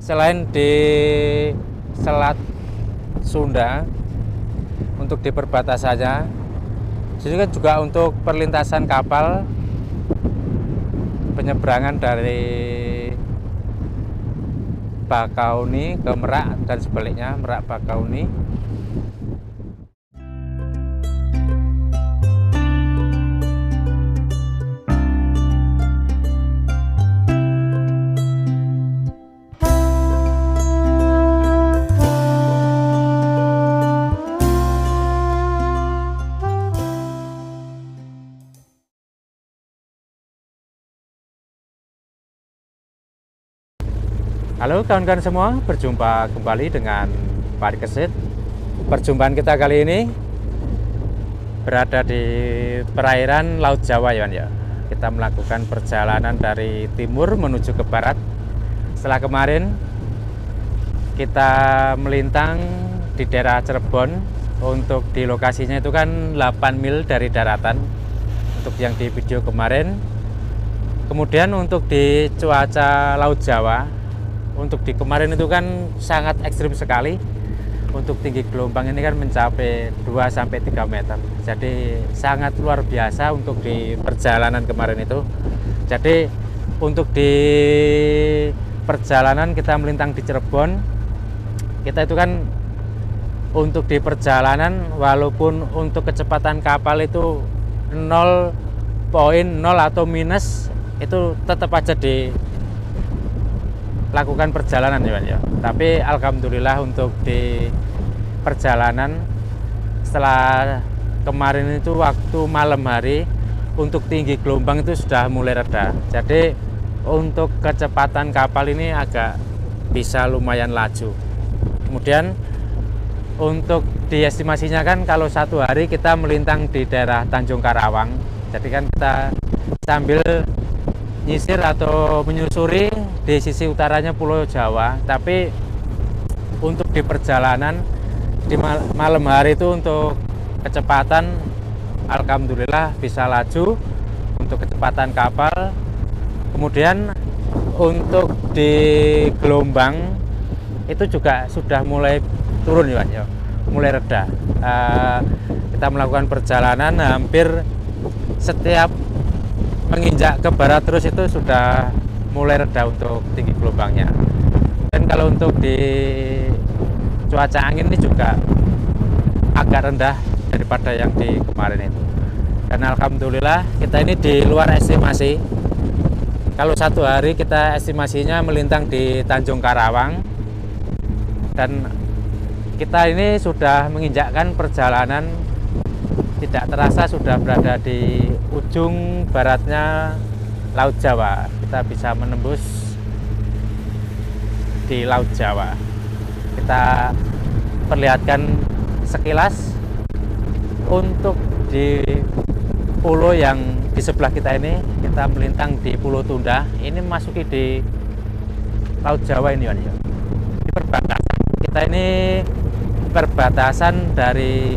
selain di Selat Sunda untuk di perbatasannya, jadi kan juga untuk perlintasan kapal penyeberangan dari Bakauni ke Merak dan sebaliknya, Merak Bakauni. Halo kawan-kawan semua, berjumpa kembali dengan Pak Kesit. Perjumpaan kita kali ini berada di perairan Laut Jawa ya. Kita melakukan perjalanan dari timur menuju ke barat. Setelah kemarin kita melintang di daerah Cirebon, untuk di lokasinya itu kan 8 mil dari daratan untuk yang di video kemarin. Kemudian untuk di cuaca Laut Jawa, untuk di kemarin itu kan sangat ekstrim sekali. Untuk tinggi gelombang ini kan mencapai 2-3 meter. Jadi sangat luar biasa untuk di perjalanan kemarin itu. Jadi untuk di perjalanan kita melintang di Cirebon, kita itu kan untuk di perjalanan walaupun untuk kecepatan kapal itu 0,0 atau minus, itu tetap aja di lakukan perjalanan ya. Tapi alhamdulillah untuk di perjalanan setelah kemarin itu waktu malam hari, untuk tinggi gelombang itu sudah mulai reda. Jadi untuk kecepatan kapal ini agak bisa lumayan laju. Kemudian untuk diestimasinya kan kalau satu hari kita melintang di daerah Tanjung Karawang. Jadi kan kita sambil nyisir atau menyusuri di sisi utaranya Pulau Jawa, tapi untuk di perjalanan di malam hari itu untuk kecepatan alhamdulillah bisa laju untuk kecepatan kapal. Kemudian untuk di gelombang itu juga sudah mulai turun ya, mulai reda. Kita melakukan perjalanan hampir setiap menginjak ke barat terus itu sudah mulai reda untuk tinggi gelombangnya. Dan kalau untuk di cuaca angin ini juga agak rendah daripada yang di kemarin itu. Dan alhamdulillah kita ini di luar estimasi. Kalau satu hari kita estimasinya melintang di Tanjung Karawang, dan kita ini sudah menginjakkan perjalanan, tidak terasa sudah berada di ujung baratnya Laut Jawa. Kita bisa menembus di Laut Jawa. Kita perlihatkan sekilas untuk di pulau yang di sebelah kita ini. Kita melintang di Pulau Tunda. Ini masuki di Laut Jawa ini ya. Di perbatasan. Kita ini perbatasan dari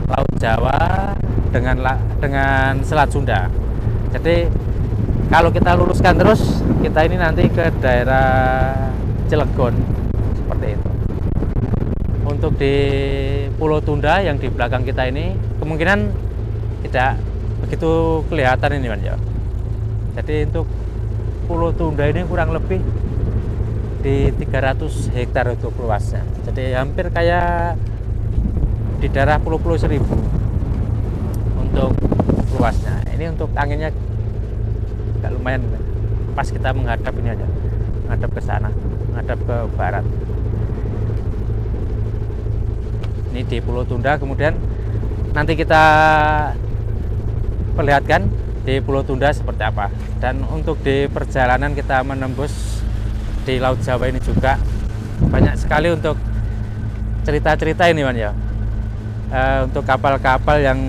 Laut Jawa dengan Selat Sunda. Jadi kalau kita luruskan terus, kita ini nanti ke daerah Cilegon seperti itu. Untuk di Pulau Tunda yang di belakang kita ini kemungkinan tidak begitu kelihatan ini ya. Jadi untuk Pulau Tunda ini kurang lebih di 300 hektar untuk luasnya. Jadi hampir kayak di daerah Pulau Seribu untuk luasnya. Ini untuk anginnya agak lumayan, pas kita menghadap ini aja, menghadap ke sana, menghadap ke barat. Ini di Pulau Tunda. Kemudian nanti kita perlihatkan di Pulau Tunda seperti apa. Dan untuk di perjalanan kita menembus di Laut Jawa ini juga banyak sekali untuk cerita-cerita ini ya. Untuk kapal-kapal yang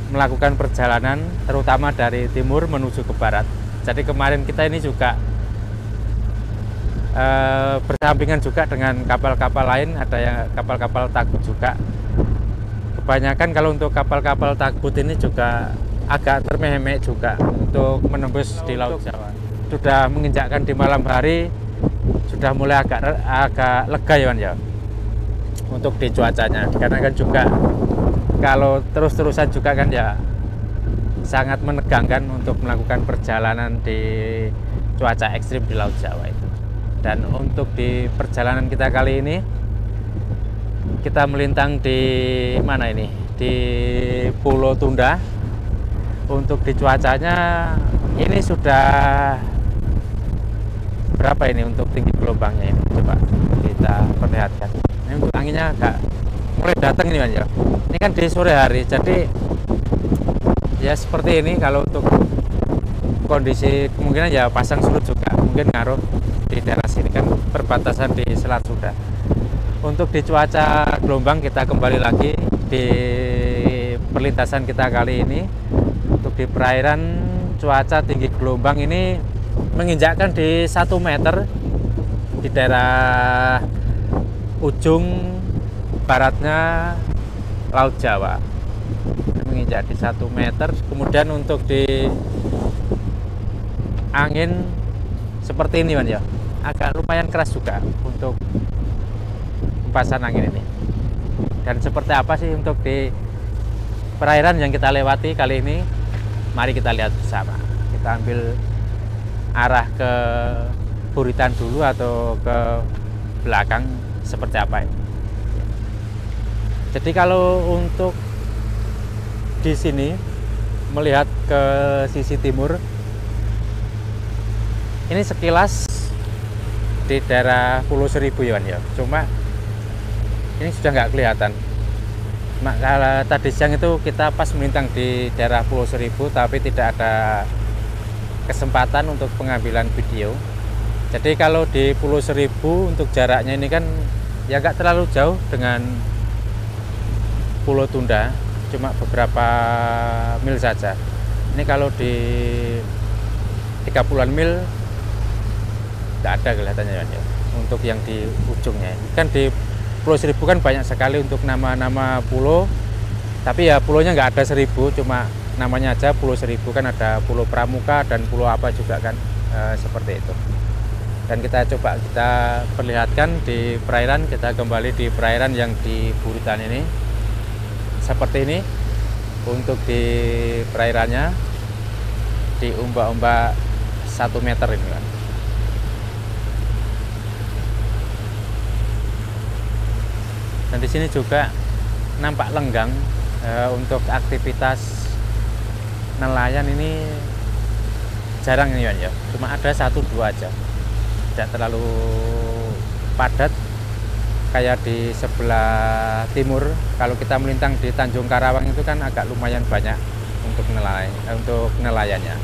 melakukan perjalanan terutama dari timur menuju ke barat. Jadi kemarin kita ini juga bersampingan juga dengan kapal-kapal lain, ada yang kapal-kapal takbut juga. Kebanyakan kalau untuk kapal-kapal takbut ini juga agak termehek juga untuk menembus di Laut Jawa. Sudah menginjakkan di malam hari, sudah mulai agak lega ya Wan ya untuk di cuacanya, karena kan juga kalau terus-terusan juga kan ya sangat menegangkan untuk melakukan perjalanan di cuaca ekstrim di Laut Jawa itu. Dan untuk di perjalanan kita kali ini kita melintang di mana ini, di Pulau Tunda. Untuk di cuacanya ini sudah berapa ini untuk tinggi gelombangnya ini, coba kita perlihatkan. Ini untuk anginnya agak mulai datang ini Mas ya. Ini kan di sore hari, jadi ya seperti ini. Kalau untuk kondisi kemungkinan ya pasang surut juga mungkin ngaruh di daerah sini, kan perbatasan di Selat Sunda. Untuk di cuaca gelombang kita kembali lagi di perlintasan kita kali ini. Untuk di perairan cuaca tinggi gelombang ini menginjakkan di 1 meter di daerah ujung baratnya Laut Jawa, menginjak di 1 meter. Kemudian untuk di angin seperti ini Mas ya, agak lumayan keras juga untuk hempasan angin ini. Dan seperti apa sih untuk di perairan yang kita lewati kali ini, mari kita lihat bersama. Kita ambil arah ke Buritan dulu atau ke belakang seperti apa ini. Jadi kalau untuk di sini melihat ke sisi timur, ini sekilas di daerah Pulau Seribu ya, cuma ini sudah nggak kelihatan. Kalau tadi siang itu kita pas melintang di daerah Pulau Seribu, tapi tidak ada kesempatan untuk pengambilan video. Jadi kalau di Pulau Seribu untuk jaraknya ini kan ya nggak terlalu jauh dengan Pulau Tunda, cuma beberapa mil saja. Ini kalau di 30-an mil nggak ada kelihatannya ya, untuk yang di ujungnya. Kan di Pulau Seribu kan banyak sekali untuk nama-nama pulau, tapi ya pulaunya nggak ada 1000, cuma namanya aja Pulau Seribu. Kan ada Pulau Pramuka dan pulau apa juga kan, seperti itu. Dan kita coba kita perlihatkan di perairan, kita kembali di perairan yang di Buritan ini seperti ini. Untuk di perairannya di ombak-ombak 1 meter ini kan. Dan di sini juga nampak lenggang. Untuk aktivitas nelayan ini jarang ini ya, cuma ada 1-2 aja, tidak terlalu padat kayak di sebelah timur. Kalau kita melintang di Tanjung Karawang itu kan agak lumayan banyak untuk nelayannya.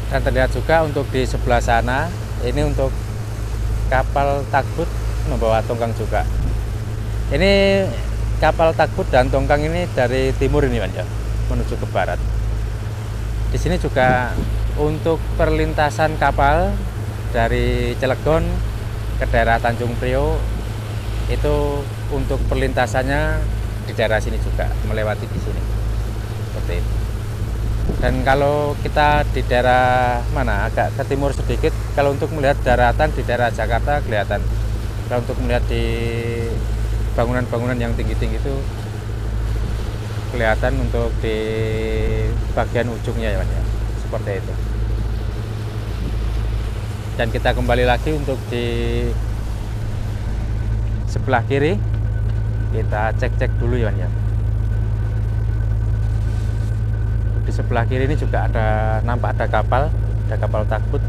Dan terlihat juga untuk di sebelah sana ini untuk kapal tugboat membawa tongkang juga. Ini kapal tugboat dan tongkang ini dari timur ini Mas ya, menuju ke barat. Di sini juga untuk perlintasan kapal dari Cilegon ke daerah Tanjung Priok itu untuk perlintasannya di daerah sini juga, melewati di sini seperti itu. Dan kalau kita di daerah mana agak ke timur sedikit, kalau untuk melihat daratan di daerah Jakarta kelihatan. Kalau untuk melihat di bangunan-bangunan yang tinggi-tinggi itu kelihatan untuk di bagian ujungnya ya, seperti itu. Dan kita kembali lagi untuk di sebelah kiri, kita cek-cek dulu ya. Di sebelah kiri ini juga nampak ada kapal tugboat.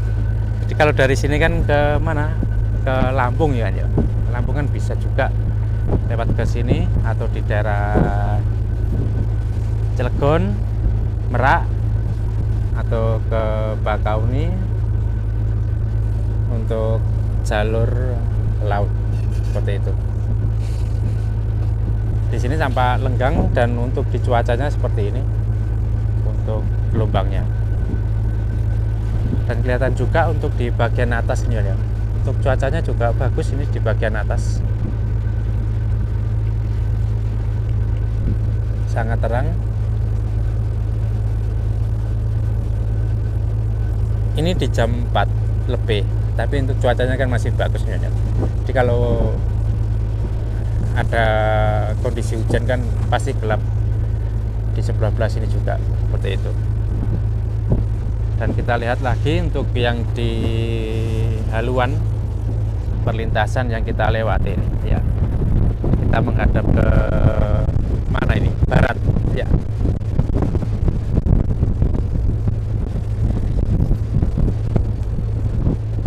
Jadi kalau dari sini kan ke mana? Ke Lampung ya. Lampung kan bisa juga lewat ke sini atau di daerah Cilegon, Merak atau ke Bakauni untuk jalur laut seperti itu. Di sini tampak lenggang dan untuk di cuacanya seperti ini untuk gelombangnya. Dan kelihatan juga untuk di bagian atas ini ya. Untuk cuacanya juga bagus ini di bagian atas. Sangat terang. Ini di jam 4 lebih. tapi untuk cuacanya kan masih bagus nih ya. Jadi kalau ada kondisi hujan kan pasti gelap di sebelah sini juga seperti itu. Dan kita lihat lagi untuk yang di haluan perlintasan yang kita lewati ini ya. Kita menghadap ke mana ini? Barat ya.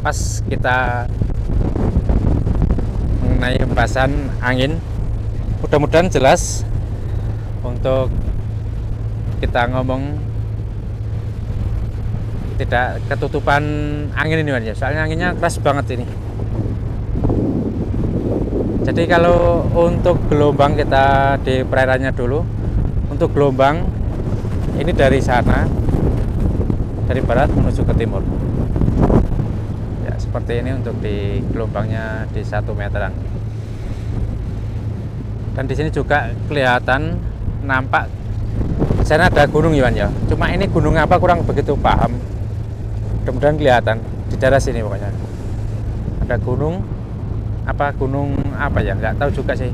Pas kita mengenai hembasan angin, mudah-mudahan jelas untuk kita ngomong tidak ketutupan angin ini ya, soalnya anginnya keras banget ini. Jadi kalau untuk gelombang kita di perairannya dulu, untuk gelombang ini dari sana, dari barat menuju ke timur ya, seperti ini untuk di gelombangnya di 1 meteran. Dan di sini juga kelihatan nampak di sana ada gunung ya, cuma ini gunung apa kurang begitu paham. Mudah-mudahan kelihatan di daerah sini pokoknya ada gunung apa ya, nggak tahu juga sih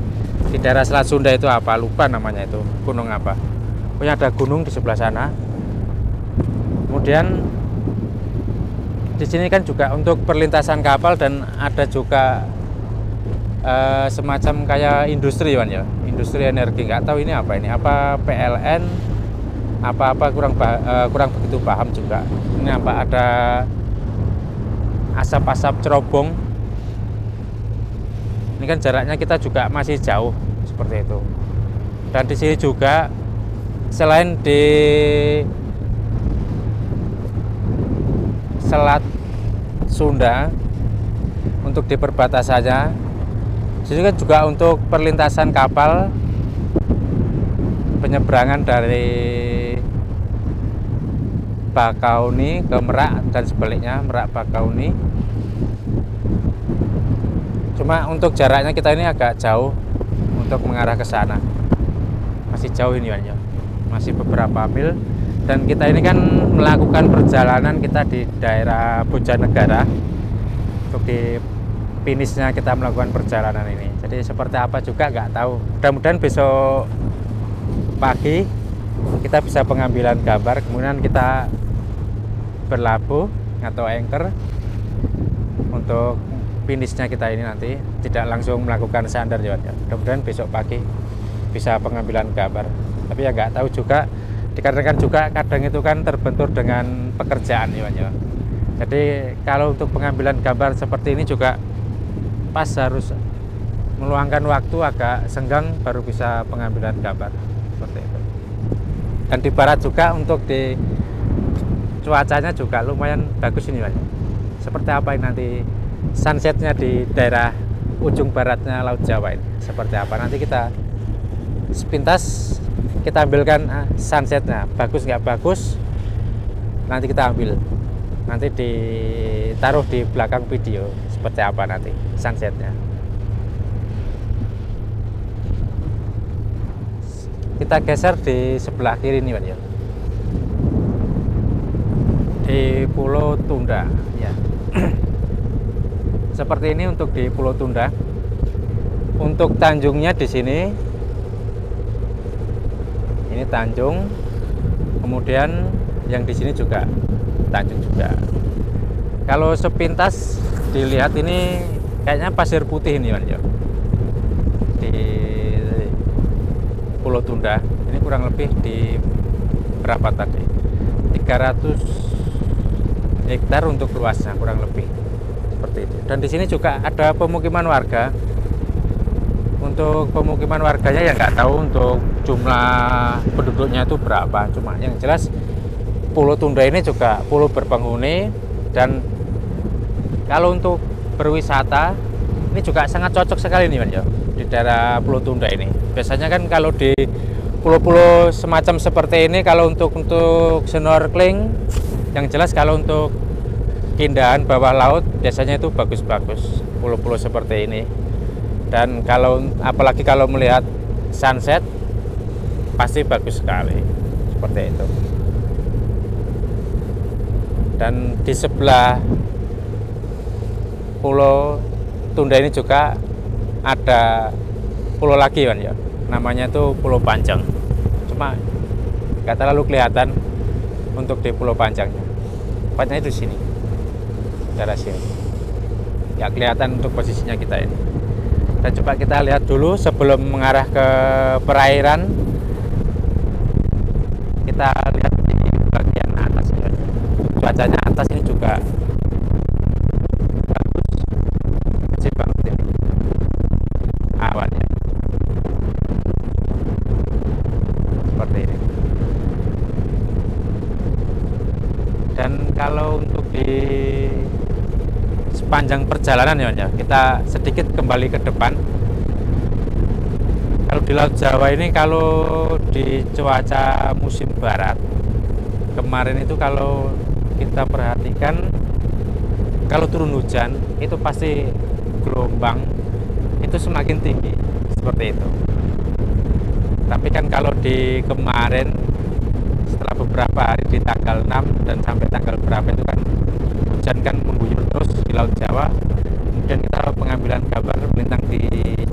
di daerah Selat Sunda itu apa, lupa namanya itu gunung apa, pokoknya ada gunung di sebelah sana. Kemudian di sini kan juga untuk perlintasan kapal dan ada juga semacam kayak industri ya, industri energi, nggak tahu ini apa PLN apa kurang begitu paham juga. Ini apa, ada asap-asap cerobong. Ini kan jaraknya kita juga masih jauh seperti itu. Dan di sini juga selain di Selat Sunda untuk di perbatasannya, sini kan juga untuk perlintasan kapal penyeberangan dari Bakauni ke Merak dan sebaliknya, Merak Bakauni. Cuma untuk jaraknya kita ini agak jauh untuk mengarah ke sana, masih jauh ini ya, masih beberapa mil. Dan kita ini kan melakukan perjalanan kita di daerah Bojanegara, untuk di finishnya kita melakukan perjalanan ini. Jadi seperti apa juga nggak tahu. Mudah-mudahan besok pagi kita bisa pengambilan gambar, kemudian kita berlabuh atau anchor untuk finishnya kita ini nanti, tidak langsung melakukan sandar ya. Mudah-mudahan besok pagi bisa pengambilan gambar, tapi ya nggak tahu juga, dikarenakan juga kadang itu kan terbentur dengan pekerjaan ya. Jadi kalau untuk pengambilan gambar seperti ini juga pas harus meluangkan waktu agak senggang baru bisa pengambilan gambar seperti itu. Dan di barat juga untuk di cuacanya juga lumayan bagus ini, seperti apa ini nanti sunsetnya di daerah ujung baratnya Laut Jawa ini seperti apa, nanti kita sepintas kita ambilkan sunsetnya, bagus nggak bagus nanti kita ambil, nanti ditaruh di belakang video seperti apa nanti sunsetnya. Kita geser di sebelah kiri ini ya, di Pulau Tunda ya. Seperti ini untuk di Pulau Tunda. Untuk tanjungnya di sini, ini tanjung, kemudian yang di sini juga tanjung juga. Kalau sepintas dilihat ini kayaknya pasir putih ini ya, di Pulau Tunda. Ini kurang lebih di berapa tadi, 300 hektar untuk luasnya kurang lebih seperti itu. Dan di sini juga ada pemukiman warga. Untuk pemukiman warganya ya nggak tahu untuk jumlah penduduknya itu berapa, cuma yang jelas Pulau Tunda ini juga pulau berpenghuni. Dan kalau untuk berwisata ini juga sangat cocok sekali nih ya, di daerah Pulau Tunda ini. Biasanya kan kalau di pulau-pulau semacam seperti ini, kalau untuk snorkeling, yang jelas kalau untuk keindahan bawah laut biasanya itu bagus-bagus pulau-pulau seperti ini. Dan kalau apalagi kalau melihat sunset pasti bagus sekali seperti itu. Dan di sebelah Pulau Tunda ini juga ada pulau lagi kan ya, namanya itu Pulau Panjang. Cuma nggak terlalu kelihatan untuk di Pulau Panjangnya. Tepatnya itu sini, daerah sini. Nggak kelihatan untuk posisinya kita ini. Dan coba kita lihat dulu sebelum mengarah ke perairan. Kita lihat di bagian atas ya. Cuacanya atas ini juga bagus, bersih banget ini awannya, seperti ini. Dan kalau untuk di sepanjang perjalanan ya, kita sedikit kembali ke depan. Kalau di Laut Jawa ini, kalau di cuaca musim barat kemarin itu, kalau kita perhatikan, kalau turun hujan itu pasti gelombang itu semakin tinggi seperti itu. Tapi kan kalau di kemarin setelah beberapa hari di tanggal 6 dan sampai tanggal berapa itu kan hujan kan mengguyur terus di Laut Jawa. Kemudian kita pengambilan gambar melintang di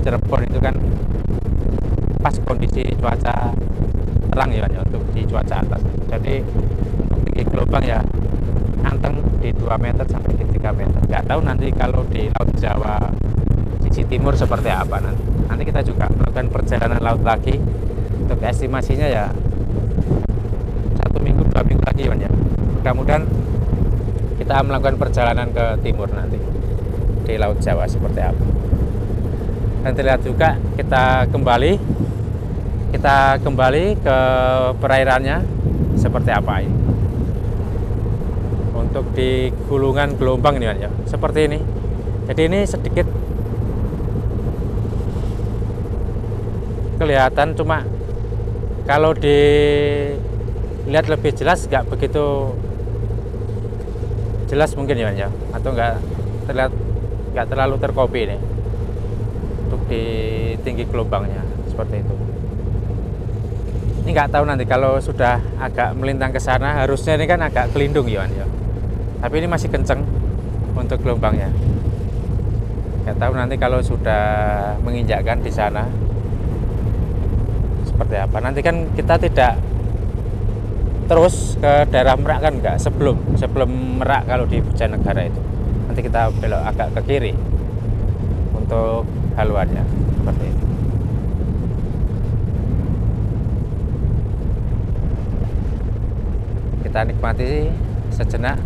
Cirebon itu kan pas kondisi cuaca terang ya untuk di cuaca atas. Jadi untuk tinggi gelombang ya anteng di 2 meter sampai di 3 meter. Nggak tahu nanti kalau di Laut Jawa sisi timur seperti apa nanti. Nanti kita juga melakukan perjalanan laut lagi. Untuk estimasinya ya 1 minggu 2 minggu lagi ya. Mudah-mudahan kita melakukan perjalanan ke timur nanti di Laut Jawa seperti apa. Dan terlihat juga kita kembali ke perairannya seperti apa ini. Untuk di gulungan gelombang ini ya, seperti ini. Jadi ini sedikit kelihatan, cuma kalau dilihat lebih jelas nggak begitu jelas mungkin ya, atau nggak terlalu terkopi ini untuk di tinggi gelombangnya seperti itu. Ini nggak tahu nanti kalau sudah agak melintang ke sana, harusnya ini kan agak kelindung ya. Tapi ini masih kenceng untuk gelombangnya. Nggak tahu nanti kalau sudah menginjakkan di sana seperti apa. Nanti kan kita tidak terus ke daerah Merak kan, enggak, sebelum Merak kalau di Bojonegara itu. Nanti kita belok agak ke kiri untuk haluannya seperti itu. Kita nikmati sejenak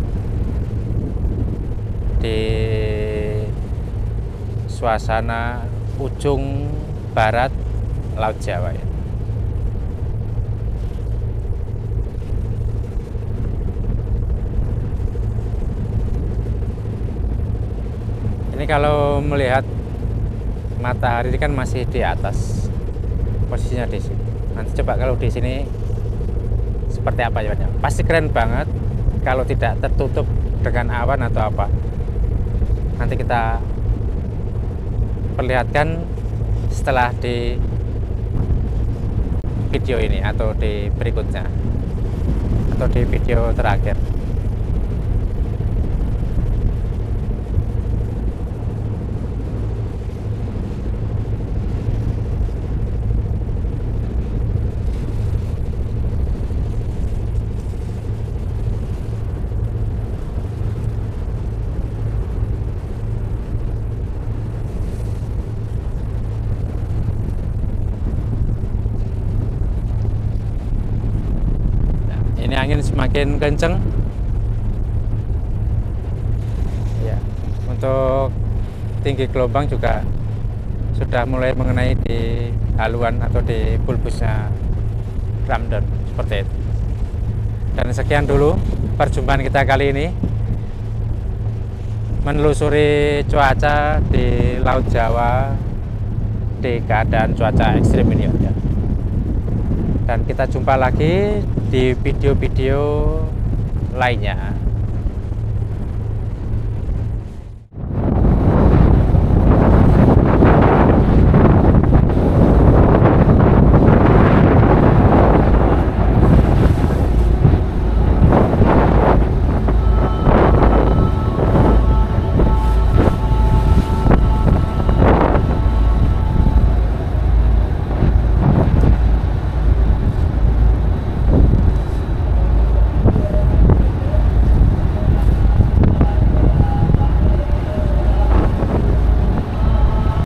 di suasana ujung barat Laut Jawa ya. Ini kalau melihat matahari ini kan masih di atas, posisinya di sini. Nanti coba kalau di sini seperti apa ya? Pasti keren banget kalau tidak tertutup dengan awan atau apa. Nanti kita perlihatkan setelah di video ini atau di berikutnya atau di video terakhir. Ini angin semakin kenceng ya. Untuk tinggi gelombang juga sudah mulai mengenai di haluan atau di bulbusnya Ramdan seperti itu. Dan sekian dulu perjumpaan kita kali ini menelusuri cuaca di Laut Jawa di keadaan cuaca ekstrim ini ya. Dan kita jumpa lagi di video-video lainnya.